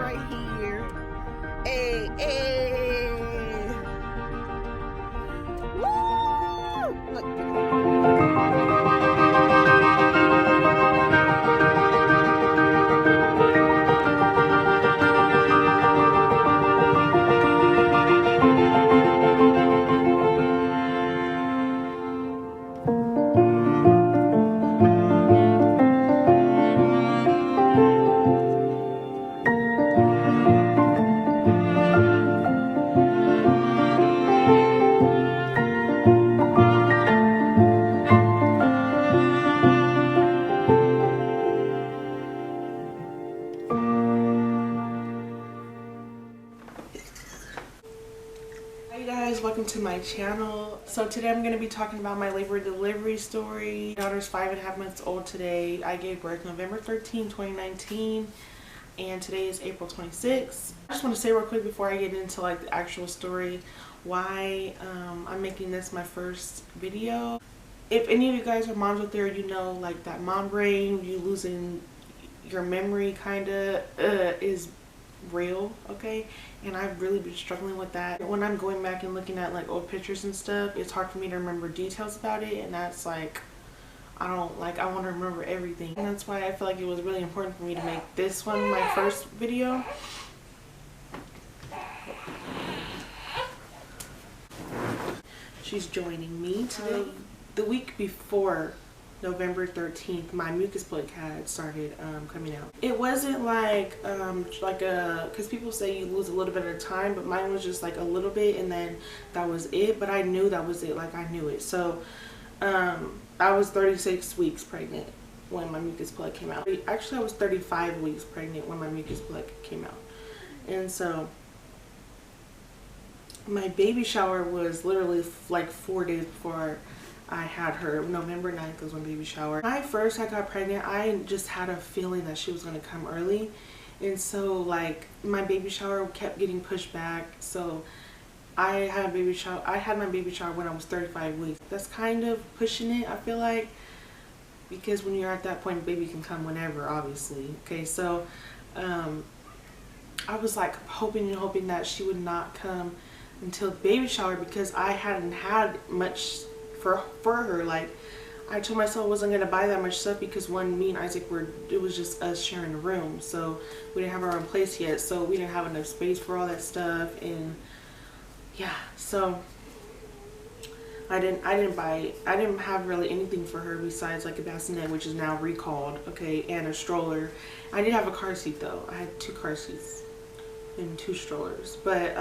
right here. Hey, hey. Woo! Look. Hi guys, welcome to my channel. So today I'm going to be talking about my labor delivery story. My daughter's 5.5 months old today. I gave birth November 13, 2019, and today is April 26. I just want to say real quick before I get into like the actual story why I'm making this my first video. If any of you guys are moms out there, you know like that mom brain, you losing your memory kinda is real, okay? And I've really been struggling with that. When I'm going back and looking at like old pictures and stuff, it's hard for me to remember details about it, and that's like I want to remember everything. And that's why I feel like it was really important for me to make this one my first video. She's joining me today. The week before November 13th, my mucus plug had started coming out. It wasn't like because people say you lose a little bit at a time, but mine was just like a little bit and then that was it. But I knew that was it, like I knew it. So I was 36 weeks pregnant when my mucus plug came out. Actually, I was 35 weeks pregnant when my mucus plug came out. And so my baby shower was literally like 4 days before I had her. November 9th was my baby shower. When I first got pregnant, I just had a feeling that she was going to come early. And so like my baby shower kept getting pushed back. So I had my baby shower when I was 35 weeks. That's kind of pushing it, I feel like, because when you're at that point, baby can come whenever, obviously. Okay, so I was like hoping that she would not come until the baby shower, because I hadn't had much for her. Like I told myself I wasn't going to buy that much stuff because one, me and Isaac it was just us sharing a room, so we didn't have our own place yet, so we didn't have enough space for all that stuff. And yeah, so I didn't have really anything for her besides like a bassinet, which is now recalled, okay, and a stroller. I did have a car seat though. I had 2 car seats and 2 strollers, but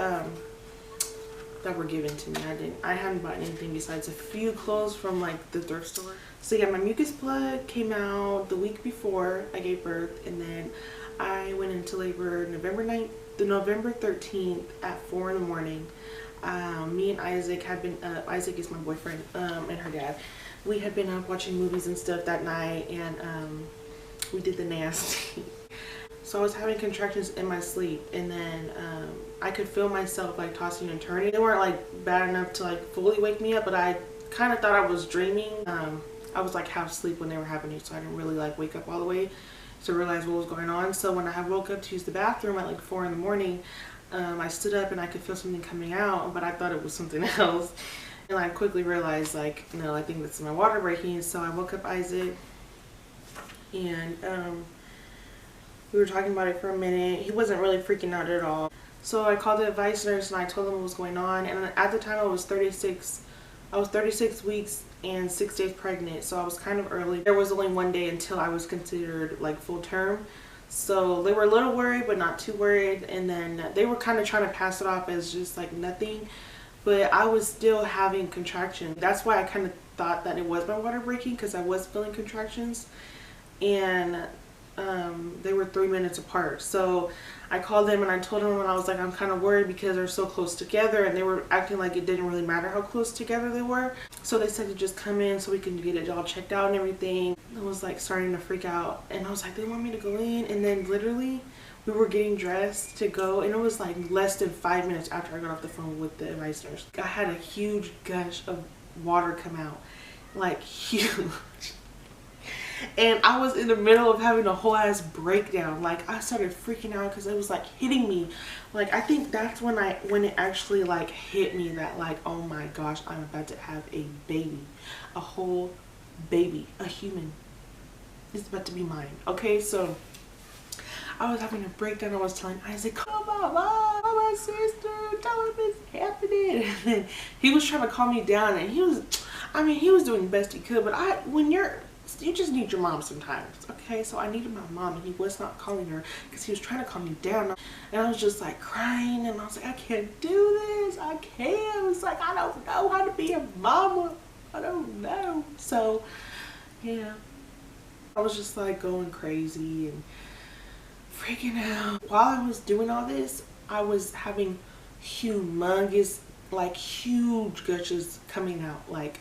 that were given to me. I hadn't bought anything besides a few clothes from like the thrift store. So yeah, my mucus plug came out the week before I gave birth, and then I went into labor November 13th at 4 in the morning. Me and Isaac had been up. Isaac is my boyfriend, and her dad. We had been up watching movies and stuff that night, and we did the nasty. So I was having contractions in my sleep, and then I could feel myself like tossing and turning. They weren't like bad enough to like fully wake me up, but I kind of thought I was dreaming. I was like half asleep when they were happening, so I didn't really like wake up all the way to realize what was going on. So when I woke up to use the bathroom at like 4 in the morning, I stood up and I could feel something coming out, but I thought it was something else. And I quickly realized like, no, I think that's my water breaking. So I woke up Isaac, and we were talking about it for a minute. He wasn't really freaking out at all. So I called the advice nurse and I told them what was going on. And at the time I was 36 weeks and 6 days pregnant. So I was kind of early. There was only 1 day until I was considered like full term. So they were a little worried, but not too worried. And then they were kind of trying to pass it off as just like nothing. But I was still having contractions. That's why I kind of thought that it was my water breaking, because I was feeling contractions. And they were 3 minutes apart. So I called them and I told them, and I was like, I'm kind of worried because they're so close together, and they were acting like it didn't really matter how close together they were. So they said to just come in so we can get it all checked out and everything. I was like starting to freak out, and I was like, they want me to go in. And then literally we were getting dressed to go, and it was like less than 5 minutes after I got off the phone with the advice nurse. I had a huge gush of water come out, like huge. And I was in the middle of having a whole ass breakdown. Like I started freaking out because it was like hitting me. Like I think that's when it actually like hit me that like, oh my gosh, I'm about to have a baby. A whole baby. A human. It's about to be mine. Okay, so I was having a breakdown. I was telling Isaac, "Come on, mom, my sister, tell him it's happening." And then he was trying to calm me down, and he was doing the best he could. But you just need your mom sometimes, okay? So I needed my mom, and he was not calling her because he was trying to calm me down. And I was just like crying, and I was like, I can't do this. I can't. It's like I don't know how to be a mama. I don't know. So yeah, I was just like going crazy and freaking out. While I was doing all this, I was having humongous, like huge gushes coming out. Like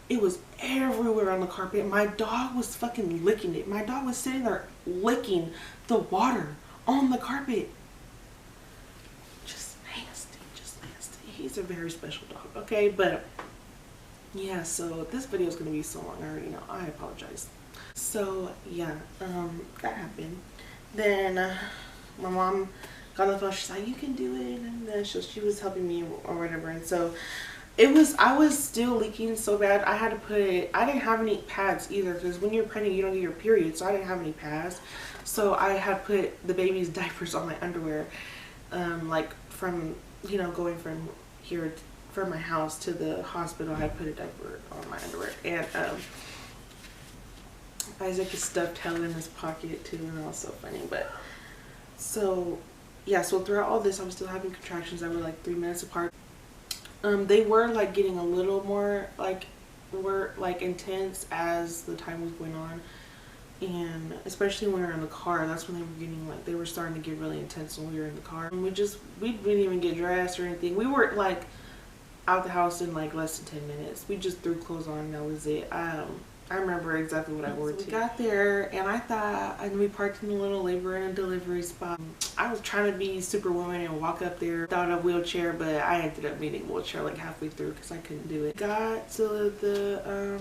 it was everywhere on the carpet. My dog was fucking licking it. My dog was sitting there licking the water on the carpet. Just nasty, just nasty. He's a very special dog, okay? But yeah, so this video is gonna be so long. I already know. I apologize. So yeah, that happened. Then my mom got on the phone. She's like, "You can do it," and then she was helping me or whatever. And so I was still leaking so bad. I didn't have any pads either, because when you're pregnant you don't get your period, so I didn't have any pads. So I had put the baby's diapers on my underwear, like from going from here from my house to the hospital. I had put a diaper on my underwear, and Isaac is stuffed hell in his pocket too, and that was so funny. But so yeah, so throughout all this I was still having contractions that were like 3 minutes apart. They were like getting a little more intense as the time was going on, and especially when we were in the car, that's when they were starting to get really intense when we were in the car. And we didn't even get dressed or anything. We were like out the house in like less than 10 minutes. We just threw clothes on and that was it. I remember exactly what I wore. So we got there and we parked in a little labor and delivery spot. I was trying to be Superwoman and walk up there without a wheelchair, but I ended up needing a wheelchair like halfway through because I couldn't do it. Got to the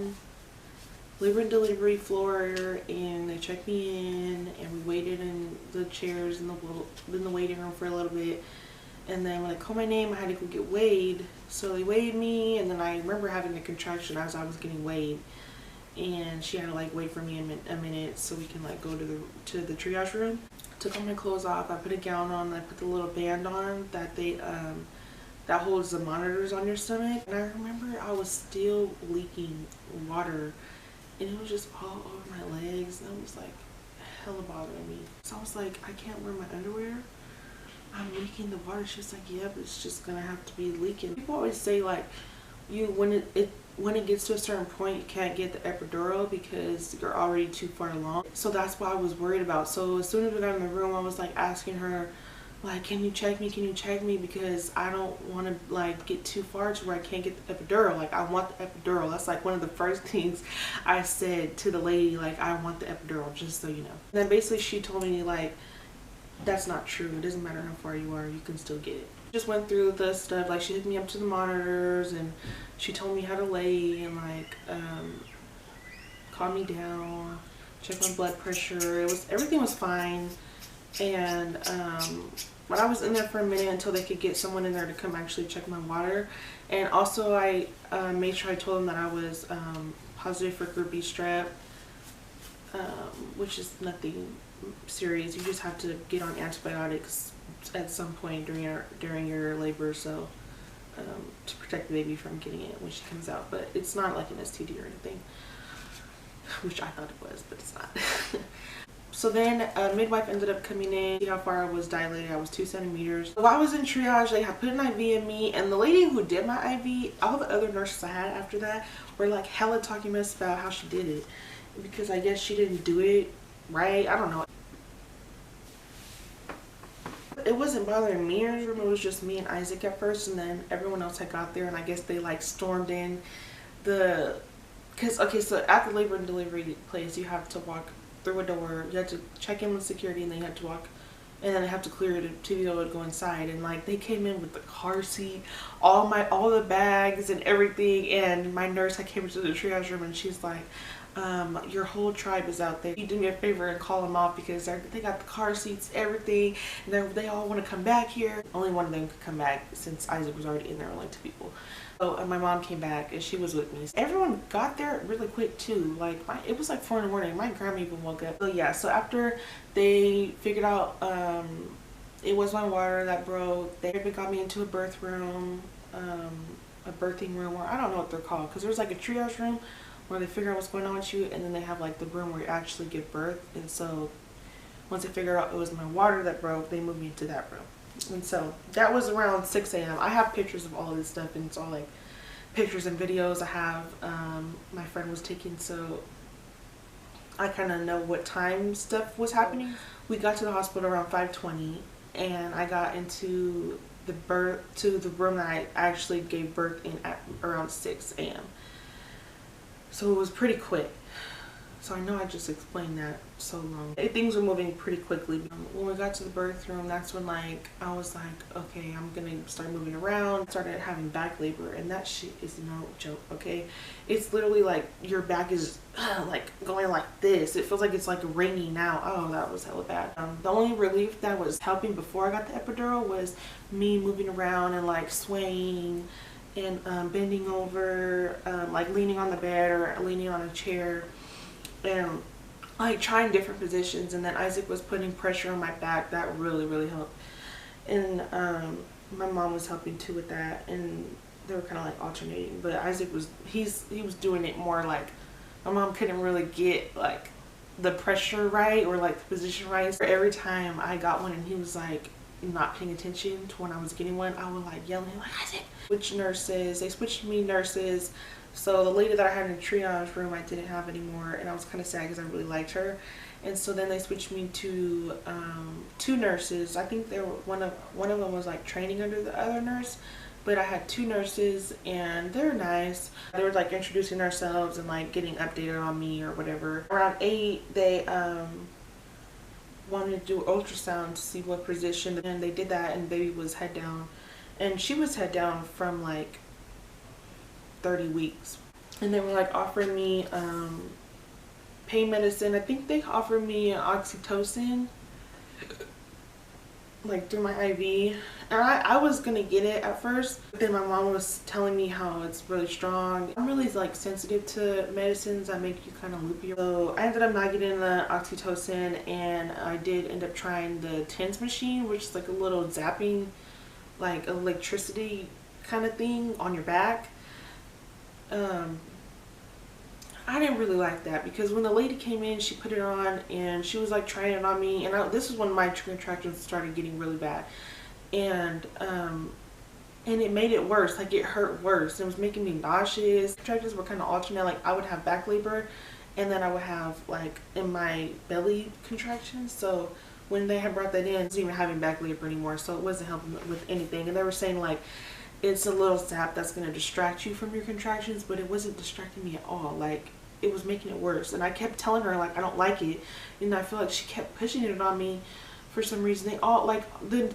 labor and delivery floor, and they checked me in, and we waited in the chairs in the waiting room for a little bit. And then when they called my name, I had to go get weighed. So they weighed me, and then I remember having a contraction as I was getting weighed. And she had to like wait for me a minute so we can like go to the triage room. Took all my clothes off. I put a gown on. I put the little band on that that holds the monitors on your stomach. And I remember I was still leaking water, and it was just all over my legs, and it was like hella bothering me. So I was like, I can't wear my underwear. I'm leaking the water. She was like, yeah, but it's just gonna have to be leaking. People always say like, when it gets to a certain point, you can't get the epidural because you're already too far along. So that's what I was worried about. So as soon as we got in the room, I was like asking her, like, can you check me, because I don't want to like get too far to where I can't get the epidural. Like, I want the epidural. That's like one of the first things I said to the lady, like, I want the epidural, just so you know. And then basically she told me like, that's not true. It doesn't matter how far you are, you can still get it. Just went through the stuff. Like, she hooked me up to the monitors, and she told me how to lay, and like calm me down, check my blood pressure. Everything was fine. And but I was in there for a minute until they could get someone in there to come actually check my water. And also I made sure I told them that I was positive for group B strep, which is nothing serious. You just have to get on antibiotics at some point during your labor, so to protect the baby from getting it when she comes out. But it's not like an STD or anything, which I thought it was, but it's not. So then a midwife ended up coming in, see how far I was dilated. I was 2 centimeters. While I was in triage, they had put an IV in me, and the lady who did my IV, all the other nurses I had after that were like hella talking mess about how she did it, because I guess she didn't do it right. I don't know. It wasn't bothering me in the room. It was just me and Isaac at first, and then everyone else had got there, and I guess they like stormed in the, so at the labor and delivery place, you have to walk through a door, you have to check in with security, and then you have to walk, and then they have to clear it to be able to go inside. And like, they came in with the car seat, all the bags and everything, and my nurse, I came into the triage room, and she's like, your whole tribe is out there. You do me a favor and call them off because they got the car seats, everything, and they all want to come back here. Only one of them could come back since Isaac was already in there, only 2 people. So my mom came back and she was with me. Everyone got there really quick too. Like it was like 4 in the morning. My grandma even woke up. So yeah, so after they figured out it was my water that broke, they even got me into a birth room, a birthing room, or I don't know what they're called, because there's like a triage room where they figure out what's going on with you, and then they have like the room where you actually give birth. And so once they figured out it was my water that broke, they moved me to that room. And so that was around 6 a.m. I have pictures of all of this stuff, and it's all like pictures and videos I have my friend was taking, so I kind of know what time stuff was happening. We got to the hospital around 5:20, and I got into the room that I actually gave birth in at around 6 a.m. So it was pretty quick. So I know I just explained that so long. Things were moving pretty quickly. When we got to the birth room, that's when like I was like, okay, I'm gonna start moving around. Started having back labor, and that shit is no joke, okay? It's literally like your back is like going like this. It feels like it's like ringing out. Oh, that was hella bad. The only relief that was helping before I got the epidural was me moving around and like swaying and bending over, like leaning on the bed or leaning on a chair, and like trying different positions. And then Isaac was putting pressure on my back. That really helped. And my mom was helping too with that, and they were kind of like alternating. But Isaac was he was doing it more like my mom couldn't really get like the pressure right or like the position right. So every time I got one and he was like not paying attention to when I was getting one, I would like yell at him like, Isaac. Switch nurses. They switched me nurses. So the lady that I had in the triage room I didn't have anymore, and I was kind of sad because I really liked her. And so then they switched me to 2 nurses. I think one of them was like training under the other nurse, but I had 2 nurses, and they're nice. They were like introducing themselves and like getting updated on me or whatever. Around 8, they wanted to do ultrasound to see what position, and they did that, and baby was head down, and she was head down from like 30 weeks. And they were like offering me pain medicine. I think they offered me oxytocin like through my IV, and I was gonna get it at first, but then my mom was telling me how it's really strong. I'm really like sensitive to medicines that make you kind of loopy, so I ended up not getting the oxytocin, and I did end up trying the TENS machine, which is like a little zapping, like electricity kind of thing on your back. I didn't really like that, because when the lady came in, she put it on and she was like trying it on me, and this is when my contractions started getting really bad, and it made it worse. Like it hurt worse. It was making me nauseous. Contractions were kind of alternate. Like I would have back labor, and then I would have like in my belly contractions. So when they had brought that in, I wasn't even having back labor anymore, so it wasn't helping with anything. And they were saying like it's a little zap that's going to distract you from your contractions, but it wasn't distracting me at all. Like it was making it worse, and I kept telling her like I don't like it, and I feel like she kept pushing it on me for some reason. They all like the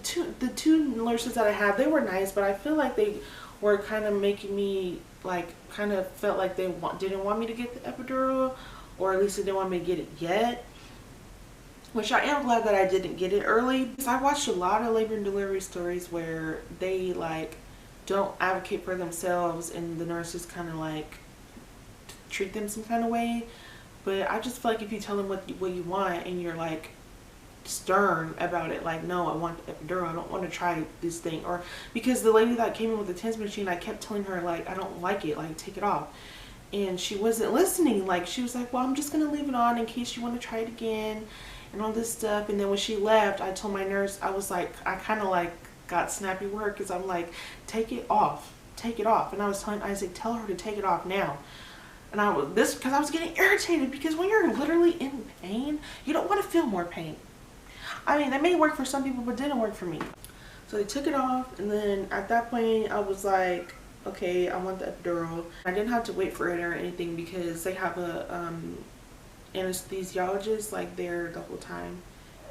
two nurses that I had, they were nice, but I feel like they were kind of making me like kind of felt like they didn't want me to get the epidural, or at least they didn't want me to get it yet, which I am glad that I didn't get it early, because I watched a lot of labor and delivery stories where they like don't advocate for themselves, and the nurses kind of like treat them some kind of way. But I just feel like if you tell them what you want, and you're like stern about it, like no, I want the epidural, I don't want to try this thing, or because the lady that came in with the TENS machine, I kept telling her like I don't like it, like take it off, and she wasn't listening. Like she was like, well, I'm just gonna leave it on in case you want to try it again and all this stuff. And then when she left, I told my nurse, I was like, I kind of like got snappy word, because I'm like, take it off, and I was telling Isaac, tell her to take it off now. And I was because I was getting irritated, because when you're literally in pain, you don't want to feel more pain. I mean, that may work for some people, but didn't work for me. So they took it off, and then at that point I was like, okay, I want the epidural. I didn't have to wait for it or anything, because they have a anesthesiologist like there the whole time.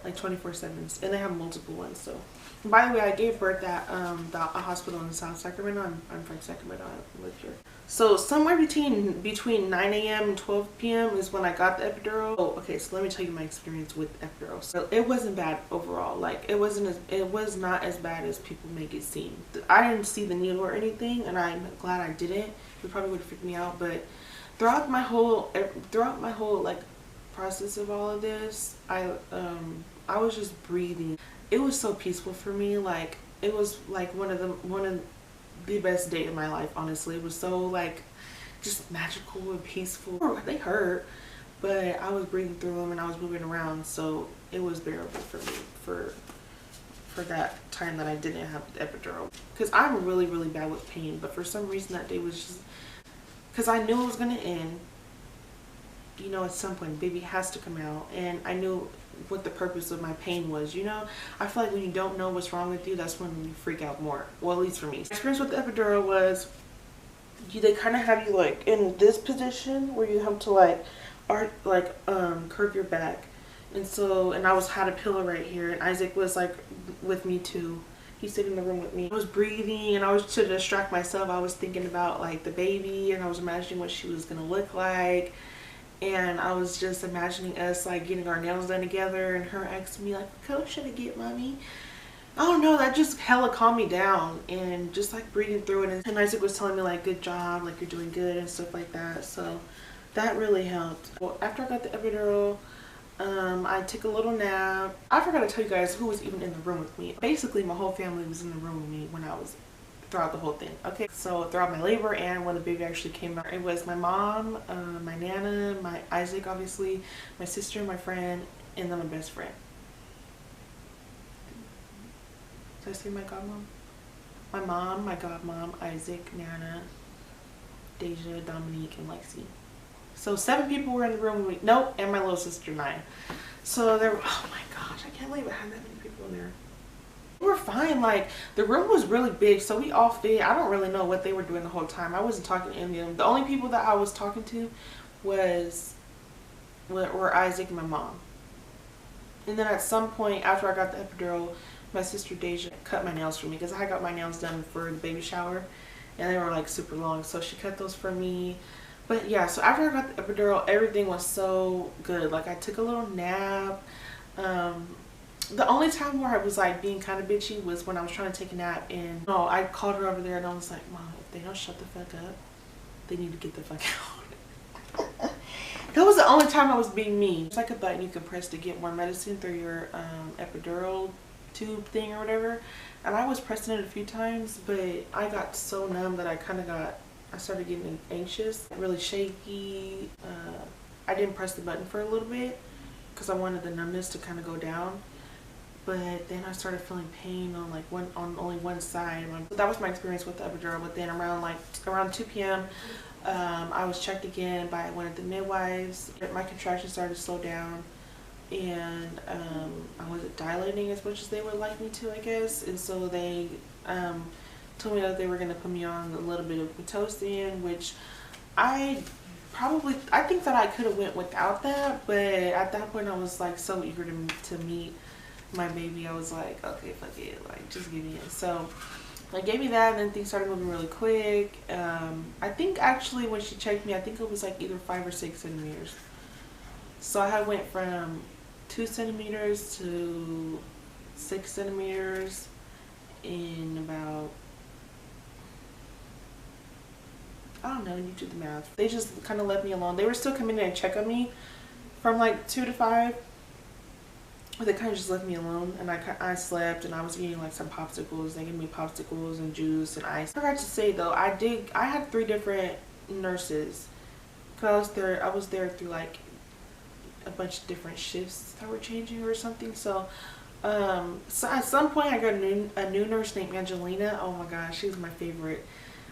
like 24/7s, and they have multiple ones. So, by the way, I gave birth at a hospital in South Sacramento. I'm from Sacramento. I live here. So somewhere between 9 a.m. and 12 p.m. is when I got the epidural. Oh, okay. So let me tell you my experience with epidural. So it wasn't bad overall. Like it was not as bad as people make it seem. I didn't see the needle or anything, and I'm glad I didn't. It probably would have freaked me out. But throughout my whole like process of all of this, I was just breathing. It was so peaceful for me. Like it was like one of the best day of my life, honestly. It was so like just magical and peaceful. They hurt, but I was breathing through them and I was moving around, so it was bearable for me for that time that I didn't have the epidural. Because I'm really bad with pain, but for some reason that day was just because I knew it was gonna end. You know, at some point baby has to come out, and I knew what the purpose of my pain was. You know, I feel like when you don't know what's wrong with you, that's when you freak out more. Well, at least for me. My experience with the epidural was they kind of have you like in this position where you have to like curve your back, and I had a pillow right here, and Isaac was like with me too. He stayed in the room with me. I was breathing, and I was to distract myself. I was thinking about like the baby, and I was imagining what she was gonna look like. And I was just imagining us like getting our nails done together, and her asking me like, "What color should I get, mommy?" I don't know, that just hella calmed me down, and just like breathing through it. And Isaac was telling me like, "Good job, like you're doing good," and stuff like that. So that really helped. Well, after I got the epidural, I took a little nap. I forgot to tell you guys who was even in the room with me. Basically, my whole family was in the room with me when I was throughout the whole thing. Okay, so throughout my labor and when the baby actually came out, it was my mom, my nana, my Isaac, obviously, my sister, my friend, and then my best friend. Did I say my godmom? My mom, my godmom, Isaac, Nana, Deja, Dominique, and Lexi. So 7 people were in the room with me. Nope, and my little sister 9. So there were, oh my gosh, I can't believe I had that many people in there. We were fine. Like the room was really big, so we all fit. I don't really know what they were doing the whole time. I wasn't talking to any of them. The only people that I was talking to were Isaac and my mom. And then at some point after I got the epidural, my sister Deja cut my nails for me because I got my nails done for the baby shower, and they were like super long, so she cut those for me. But yeah, so after I got the epidural, everything was so good. Like I took a little nap. The only time where I was like being kind of bitchy was when I was trying to take a nap, and I called her over there and I was like, "Mom, if they don't shut the fuck up, they need to get the fuck out." That was the only time I was being mean. It's like a button you can press to get more medicine through your epidural tube thing or whatever, and I was pressing it a few times, but I got so numb that I started getting anxious, really shaky. I didn't press the button for a little bit because I wanted the numbness to kind of go down. But then I started feeling pain on only one side. That was my experience with the epidural. But then around 2 p.m. I was checked again by one of the midwives. My contractions started to slow down, and I wasn't dilating as much as they would like me to, I guess. And so they told me that they were going to put me on a little bit of Pitocin, which I think that I could have went without that. But at that point, I was like so eager to meet my baby. I was like, okay, fuck it, like just give me it. So they gave me that, and then things started moving really quick. I think actually when she checked me, I think it was like either 5 or 6 centimeters. So I had went from 2 centimeters to 6 centimeters in about, I don't know, you do the math. They just kind of left me alone. They were still coming in and check on me from like 2 to 5. They kind of just left me alone, and I slept, and I was eating like some popsicles. They gave me popsicles and juice and ice. I forgot to say though, I had 3 different nurses, because I was there through like a bunch of different shifts that were changing or something. So at some point I got a new nurse named Angelina. Oh my gosh, she was my favorite.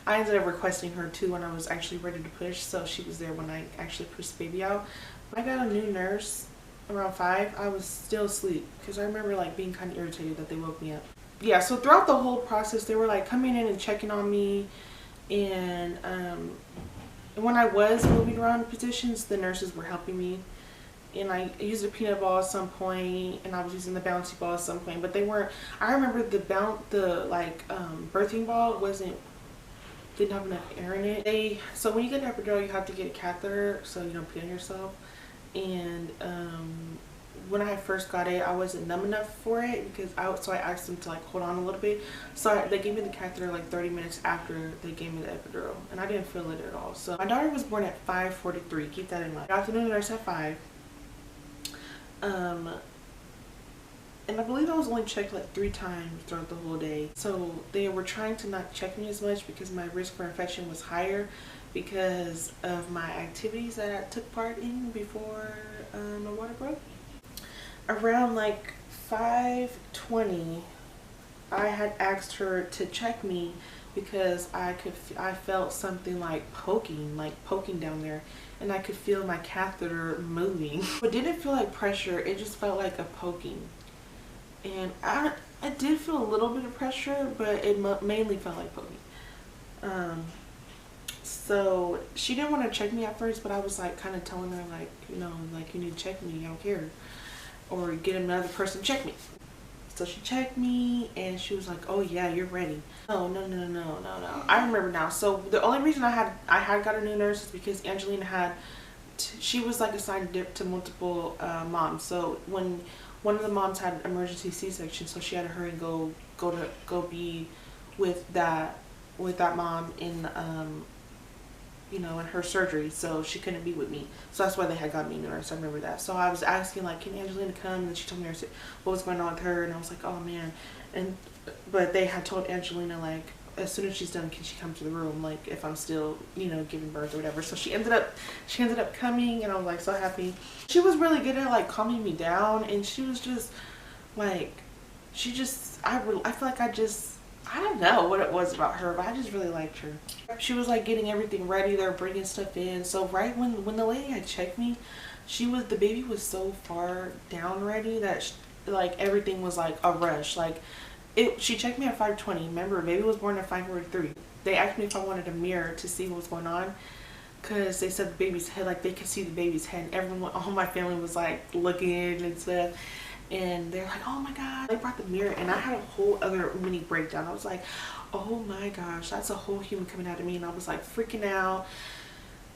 I ended up requesting her too when I was actually ready to push, so she was there when I actually pushed the baby out. I got a new nurse around 5. I was still asleep because I remember like being kind of irritated that they woke me up. Yeah, so throughout the whole process they were like coming in and checking on me, and when I was moving around positions, the nurses were helping me, and I used a peanut ball at some point, and I was using the bouncy ball at some point, but they weren't. I remember the birthing ball didn't have enough air in it. So when you get an epidural, you have to get a catheter so you don't pee on yourself. And when I first got it, I wasn't numb enough for it so I asked them to like hold on a little bit. So they gave me the catheter like 30 minutes after they gave me the epidural, and I didn't feel it at all. So my daughter was born at 5:43. Keep that in mind. I got to know the nurse at 5. And I believe I was only checked like 3 times throughout the whole day. So they were trying to not check me as much because my risk for infection was higher because of my activities that I took part in before my water broke. Around like 5:20, I had asked her to check me because I felt something like poking down there, and I could feel my catheter moving. It didn't feel like pressure, it just felt like a poking. And I did feel a little bit of pressure, but it mainly felt like poking. So she didn't want to check me at first, but I was like kind of telling her like, you know, like, you need to check me, I don't care. Or get another person to check me. So she checked me and she was like, oh yeah, you're ready. No. I remember now. So the only reason I had got a new nurse is because Angelina she was like assigned to multiple moms. So when one of the moms had emergency C-section, so she had to hurry and go be with that mom in you know, in her surgery, so she couldn't be with me. So that's why they had got me a nurse. I remember that. So I was asking like, can Angelina come? And she told me what was going on with her, and I was like, oh man. But they had told Angelina like, as soon as she's done, can she come to the room, like if I'm still, you know, giving birth or whatever. So she ended up coming, and I was like so happy. She was really good at like calming me down, and she was just like, I feel like I don't know what it was about her, but I just really liked her. She was like getting everything ready. They're bringing stuff in. So right when the lady had checked me, the baby was so far down already that like everything was like a rush. Like she checked me at 5:20. Remember, baby was born at 5:43. They asked me if I wanted a mirror to see what was going on, because they said the baby's head, like they could see the baby's head, and all my family was like looking and stuff. And they're like, oh my god, they brought the mirror, and I had a whole other mini breakdown. I was like, oh my gosh, that's a whole human coming out of me. And I was like freaking out.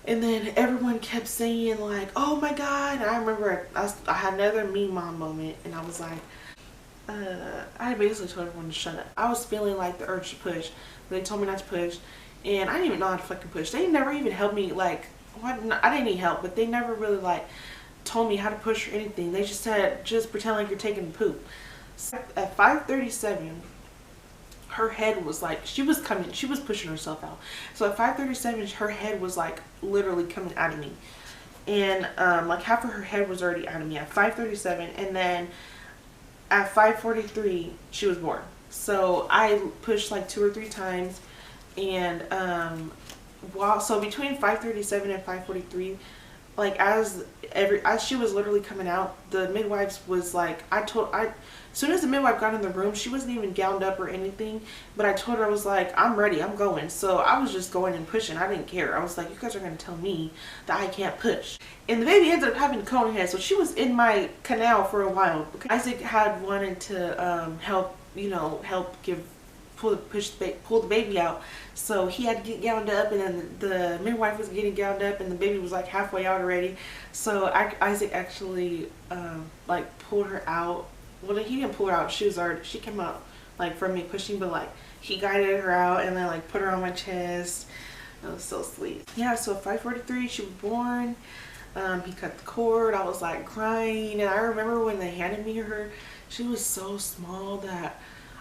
And then everyone kept saying like, oh my god. And I remember I had another me mom moment, and I was like, I basically told everyone to shut up. I was feeling like the urge to push, but they told me not to push, and I didn't even know how to fucking push. They never even helped me. Like, I didn't need help, but they never really like told me how to push or anything. They just said, just pretend like you're taking a poop. So at 5:37, her head was like, she was pushing herself out. So at 5:37, her head was like literally coming out of me, and like half of her head was already out of me at 5:37, and then at 5:43 she was born. So I pushed like 2 or 3 times, and so between 5:37 and 5:43, like as she was literally coming out, the midwives was like, as soon as the midwife got in the room, she wasn't even gowned up or anything, but I told her, I was like, I'm ready, I'm going. So I was just going and pushing. I didn't care. I was like, you guys are going to tell me that I can't push. And the baby ended up having a cone head, so she was in my canal for a while. Isaac had wanted to help pull the baby out, so he had to get gowned up, and then the midwife was getting gowned up, and the baby was like halfway out already. So Isaac actually like pulled her out. Well, he didn't pull her out, she came out like from me pushing, but like he guided her out and then like put her on my chest. It was so sweet. Yeah, so at 5:43 she was born. He cut the cord. I was like crying, and I remember when they handed me her, she was so small that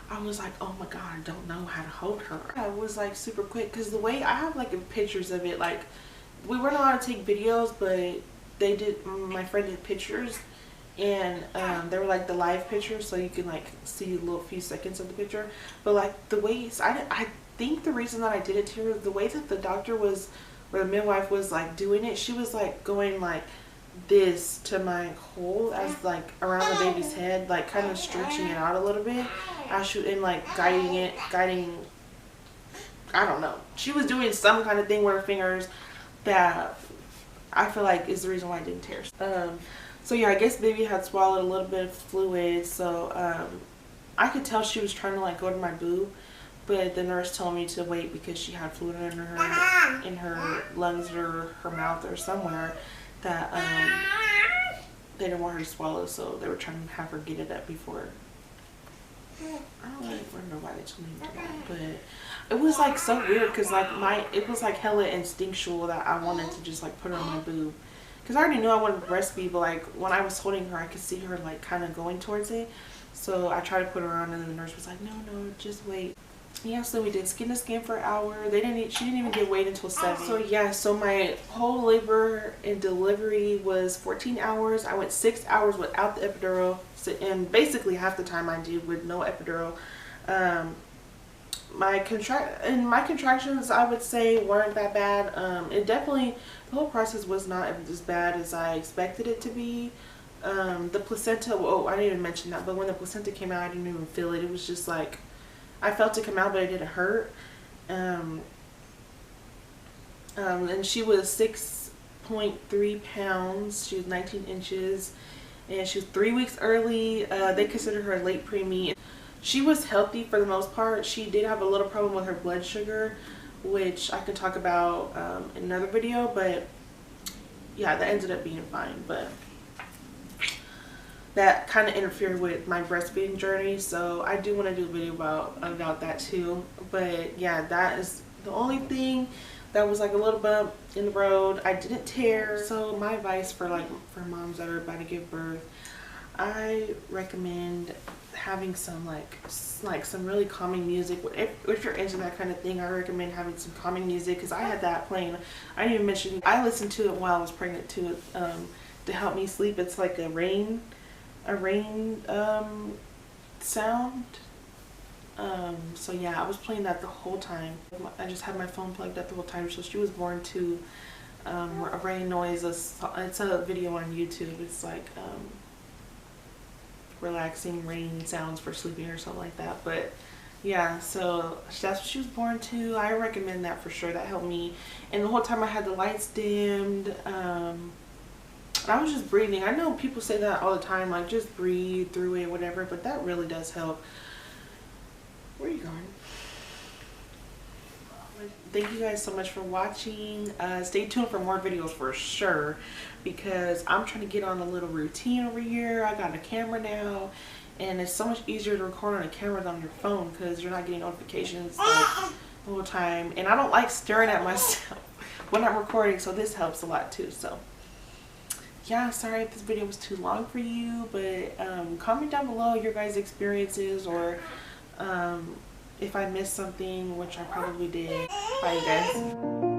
I was like, oh my god, I don't know how to hold her. I was like super quick, because the way I have like pictures of it, like we weren't allowed to take videos, but my friend did pictures, and they were like the live pictures, so you can like see a little few seconds of the picture. But like the way I think the reason that I did it to her, the way that the doctor was, or the midwife was like doing it, she was like going like this to my hole, as like around the baby's head, like kind of stretching it out a little bit, and like guiding, I don't know, she was doing some kind of thing with her fingers that I feel like is the reason why I didn't tear. So yeah, I guess baby had swallowed a little bit of fluid, so I could tell she was trying to like go to my boob, but the nurse told me to wait because she had fluid in her lungs or her mouth or somewhere that they didn't want her to swallow, so they were trying to have her get it up before. I don't really remember why they told me to do that, but it was like so weird because like it was like hella instinctual that I wanted to just like put her on my boob. Because I already knew I wanted to breastfeed, but like when I was holding her, I could see her like kind of going towards it. So I tried to put her on, and the nurse was like, "No, just wait." Yeah, so we did skin to skin for an hour. She didn't even get weighed until 7. So yeah, so my whole labor and delivery was 14 hours. I went 6 hours without the epidural, and basically half the time I did with no epidural. My contractions, I would say, weren't that bad. The whole process was not as bad as I expected it to be. The placenta, I didn't even mention that, but when the placenta came out, I didn't even feel it. It was just like, I felt it come out, but it didn't hurt. And she was 6.3 pounds. She was 19 inches, and she was 3 weeks early. They considered her a late preemie. She was healthy for the most part. She did have a little problem with her blood sugar, which I can talk about in another video, but yeah, that ended up being fine. But that kind of interfered with my breastfeeding journey, so I do want to do a video about that too. But yeah, that is the only thing that was like a little bump in the road. I didn't tear. So my advice for moms that are about to give birth, I recommend having some like some really calming music. If you're into that kind of thing, I recommend having some calming music, because I had that playing. I didn't even mention, I listened to it while I was pregnant too, to help me sleep. It's like a rain sound. So yeah, I was playing that the whole time. I just had my phone plugged up the whole time. So she was born to a rain noise. It's a video on YouTube. It's like relaxing rain sounds for sleeping or something like that. But yeah, so that's what she was born to. I recommend that for sure. That helped me. And the whole time I had the lights dimmed. I was just breathing. I know people say that all the time, like just breathe through it, whatever, but that really does help. Where are you going? Thank you guys so much for watching. Stay tuned for more videos for sure, because I'm trying to get on a little routine over here. I got a camera now, and it's so much easier to record on a camera than on your phone, because you're not getting notifications like the whole time. And I don't like staring at myself when I'm recording, so this helps a lot too. So yeah, sorry if this video was too long for you, but comment down below your guys' experiences, or if I missed something, which I probably did. Bye, you guys.